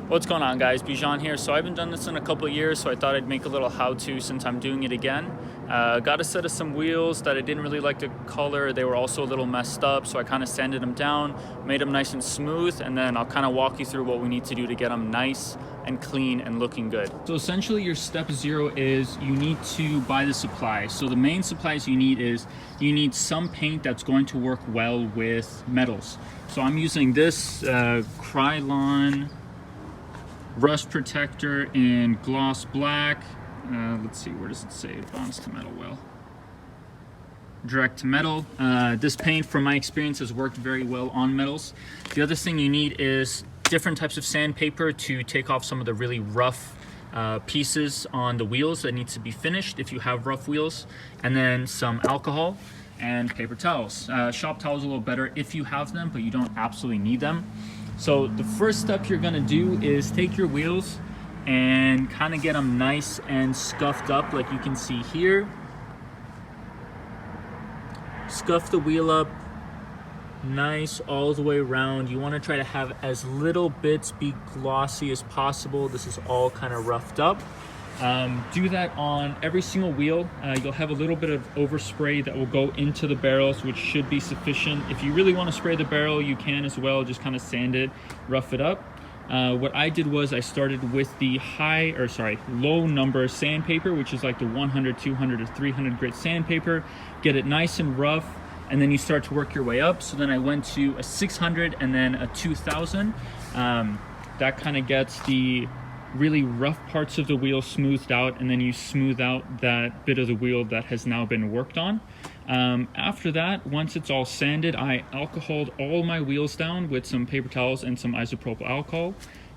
What's going on, guys? Bijan here. So I haven't done this in a couple of years, so I thought I'd make a little how-to since I'm doing it again. Got a set of some wheels that I didn't really like the color. They were also a little messed up, so I kind of sanded them down, made them nice and smooth, and then I'll kind of walk you through what we need to do to get them nice and clean and looking good. So essentially your step 0 is you need to buy the supplies. So the main supplies you need is you need some paint that's going to work well with metals. So I'm using this Krylon rust protector in gloss black. Let's see, where does it say? Bonds to metal well. Direct to metal. This paint, from my experience, has worked very well on metals. The other thing you need is different types of sandpaper to take off some of the really rough pieces on the wheels that needs to be finished if you have rough wheels. And then some alcohol and paper towels. Shop towels are a little better if you have them, but you don't absolutely need them. So the first step you're gonna do is take your wheels and kind of get them nice and scuffed up like you can see here. Scuff the wheel up nice all the way around. You want to try to have as little bits be glossy as possible. This is all kind of roughed up. Do that on every single wheel. You'll have a little bit of overspray that will go into the barrels, which should be sufficient. If you really want to spray the barrel, you can as well, just kind of sand it, rough it up. What I did was I started with the low number sandpaper, which is like the 100, 200, or 300 grit sandpaper. Get it nice and rough, and then you start to work your way up. So then I went to a 600 and then a 2000. That kind of gets the really rough parts of the wheel smoothed out, and then you smooth out that bit of the wheel that has now been worked on. After that, once it's all sanded, I alcoholed all my wheels down with some paper towels and some isopropyl alcohol.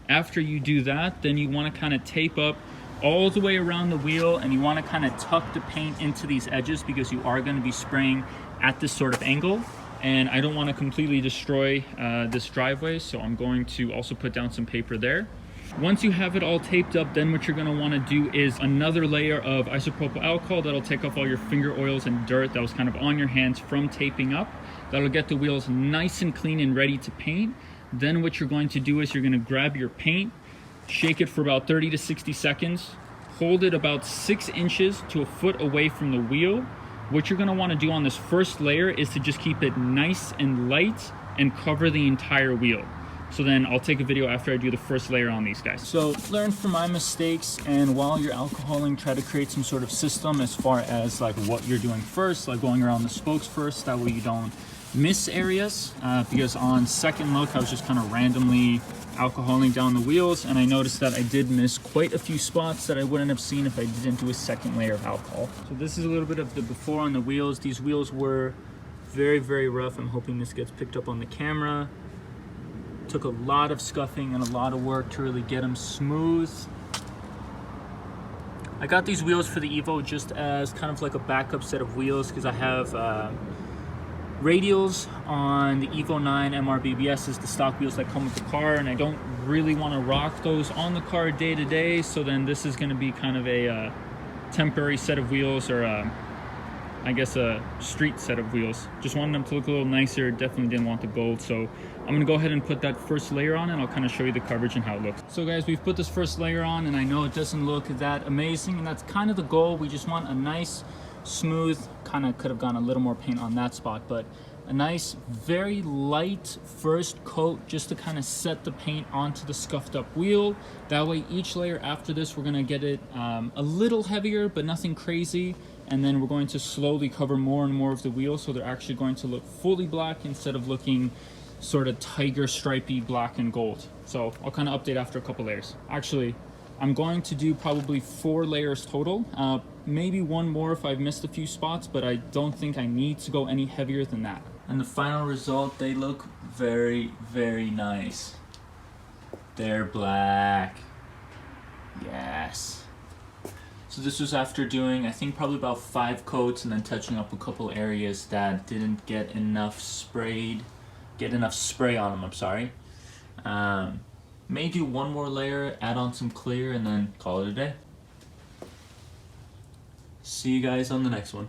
After you do that, then you want to kind of tape up all the way around the wheel, and you want to kind of tuck the paint into these edges because you are going to be spraying at this sort of angle. And I don't want to completely destroy this driveway, so I'm going to also put down some paper there. Once you have it all taped up, then what you're going to want to do is another layer of isopropyl alcohol that'll take off all your finger oils and dirt that was kind of on your hands from taping up. That'll get the wheels nice and clean and ready to paint. Then what you're going to do is you're going to grab your paint, shake it for about 30 to 60 seconds, hold it about 6 inches to a foot away from the wheel. What you're going to want to do on this first layer is to just keep it nice and light and cover the entire wheel. So then I'll take a video after I do the first layer on these guys. So learn from my mistakes, and while you're alcoholing, try to create some sort of system as far as like what you're doing first, like going around the spokes first, that way you don't miss areas. Because on second look, I was just kind of randomly alcoholing down the wheels, and I noticed that I did miss quite a few spots that I wouldn't have seen if I didn't do a second layer of alcohol. So this is a little bit of the before on the wheels. These wheels were very, very rough. I'm hoping this gets picked up on the camera. Took a lot of scuffing and a lot of work to really get them smooth. I got these wheels for the Evo just as kind of like a backup set of wheels because I have radials on the Evo 9 MRBBSs, the stock wheels that come with the car, and I don't really want to rock those on the car day to day, so then this is going to be kind of a temporary set of wheels, or I guess a street set of wheels. Just wanted them to look a little nicer. Definitely didn't want the gold, so I'm gonna go ahead and put that first layer on, and I'll kind of show you the coverage and how it looks. So guys, we've put this first layer on, and I know it doesn't look that amazing, and that's kind of the goal. We just want a nice, smooth, kind of could have gone a little more paint on that spot, but a nice, very light first coat just to kind of set the paint onto the scuffed up wheel. That way each layer after this, we're gonna get it a little heavier, but nothing crazy. And then we're going to slowly cover more and more of the wheel, so they're actually going to look fully black instead of looking sort of tiger stripey black and gold. So I'll kind of update after a couple layers. Actually, I'm going to do probably 4 layers total. Maybe one more if I've missed a few spots, but I don't think I need to go any heavier than that. And the final result, they look very, very nice. They're black. Yes. So this was after doing, I think, probably about 5 coats and then touching up a couple areas that didn't get enough spray on them, I'm sorry. May do one more layer, add on some clear, and then call it a day. See you guys on the next one.